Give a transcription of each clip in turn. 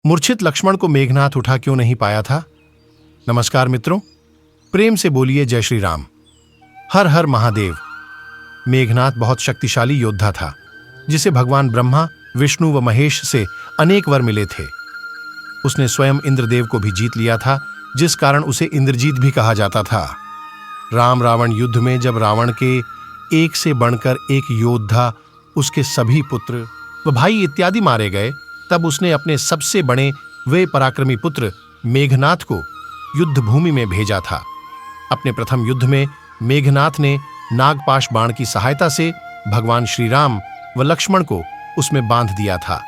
मूर्छित लक्ष्मण को मेघनाथ उठा क्यों नहीं पाया था? नमस्कार मित्रों, प्रेम से बोलिए जय श्री राम। हर हर महादेव। मेघनाथ बहुत शक्तिशाली योद्धा था, जिसे भगवान ब्रह्मा, विष्णु व महेश से अनेक वर मिले थे। उसने स्वयं इंद्रदेव को भी जीत लिया था, जिस कारण उसे इंद्रजीत भी कहा जाता था। राम रावण युद्ध में जब रावण के एक से बढ़कर एक योद्धा, उसके सभी पुत्र व भाई इत्यादि मारे गए, तब उसने अपने सबसे बड़े वे पराक्रमी पुत्र मेघनाथ को युद्ध भूमि में भेजा था। अपने प्रथम युद्ध में मेघनाथ ने नागपाश बाण की सहायता से भगवान श्री राम व लक्ष्मण को उसमें बांध दिया था।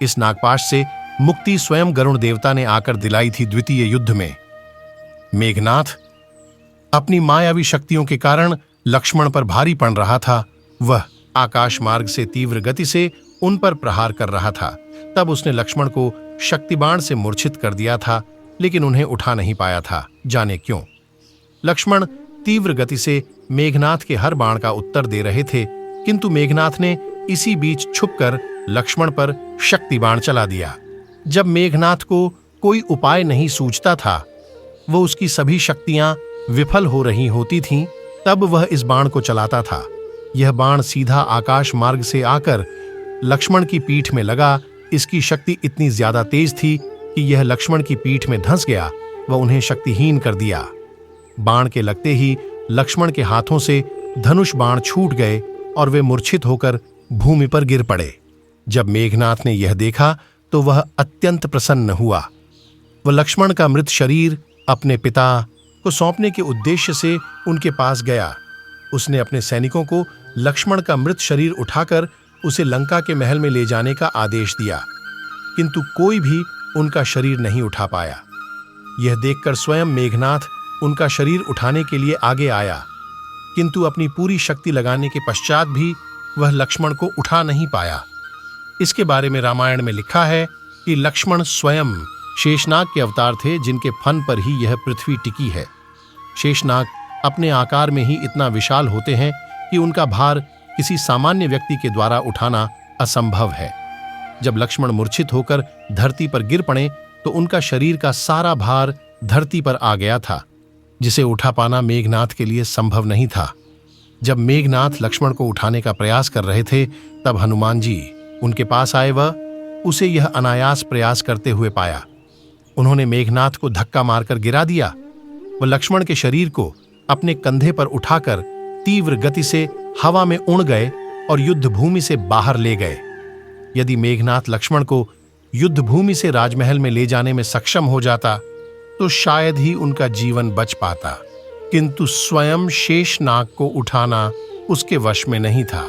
इस नागपाश से मुक्ति स्वयं गरुण देवता ने आकर दिलाई थी। द्वितीय युद्ध में मेघनाथ अपनी मायावी शक्तियों के कारण लक्ष्मण पर भारी पड़ रहा था। वह आकाश मार्ग से तीव्र गति से उन पर प्रहार कर रहा था। तब उसने लक्ष्मण को शक्तिबाण से मूर्छित कर दिया था, लेकिन उन्हें उठा नहीं पाया था। जाने क्यों? लक्ष्मण तीव्र गति से मेघनाथ के हर बाण का उत्तर दे रहे थे, किंतु मेघनाथ ने इसी बीच छुपकर लक्ष्मण पर शक्तिबाण चला दिया। जब मेघनाथ को कोई उपाय नहीं सूझता था, वो उसकी सभी शक्तियां विफल हो रही होती थीं, तब वह इस बाण को चलाता था। यह बाण सीधा आकाश मार्ग से आकर लक्ष्मण की पीठ में लगा। इसकी शक्ति इतनी ज्यादा तेज थी कि यह लक्ष्मण की पीठ में धंस गया व उन्हें शक्तिहीन कर दिया। बाण के लगते ही लक्ष्मण के हाथों से धनुष बाण छूट गए और वे मूर्छित होकर भूमि पर गिर पड़े। जब मेघनाथ ने यह देखा तो वह अत्यंत प्रसन्न हुआ। वह लक्ष्मण का मृत शरीर अपने पिता को सौंपने के उद्देश्य से उनके पास गया। उसने अपने सैनिकों को लक्ष्मण का मृत शरीर उठाकर उसे लंका के महल में ले जाने का आदेश दिया, किंतु कोई भी उनका शरीर नहीं उठा पाया। यह देखकर स्वयं मेघनाथ उनका शरीर उठाने के लिए आगे आया, किंतु अपनी पूरी शक्ति लगाने के पश्चात भी वह लक्ष्मण को उठा नहीं पाया। इसके बारे में रामायण में लिखा है कि लक्ष्मण स्वयं शेषनाग के अवतार थे, जिनके फन पर ही यह पृथ्वी टिकी है। शेषनाग अपने आकार में ही इतना विशाल होते हैं कि उनका भार किसी सामान्य व्यक्ति के द्वारा उठाना असंभव है। जब लक्ष्मण मूर्छित होकर धरती पर गिर पड़े तो उनका शरीर का सारा भार धरती पर आ गया था, जिसे उठा पाना मेघनाथ के लिए संभव नहीं था। जब मेघनाथ लक्ष्मण को उठाने का प्रयास कर रहे थे, तब हनुमान जी उनके पास आए व उसे यह अनायास प्रयास करते हुए पाया। उन्होंने मेघनाथ को धक्का मारकर गिरा दिया। वह लक्ष्मण के शरीर को अपने कंधे पर उठाकर तीव्र गति से हवा में उड़ गए और युद्ध भूमि से बाहर ले गए। यदि मेघनाथ लक्ष्मण को युद्ध भूमि से राजमहल में ले जाने में सक्षम हो जाता तो शायद ही उनका जीवन बच पाता, किंतु स्वयं शेषनाग को उठाना उसके वश में नहीं था।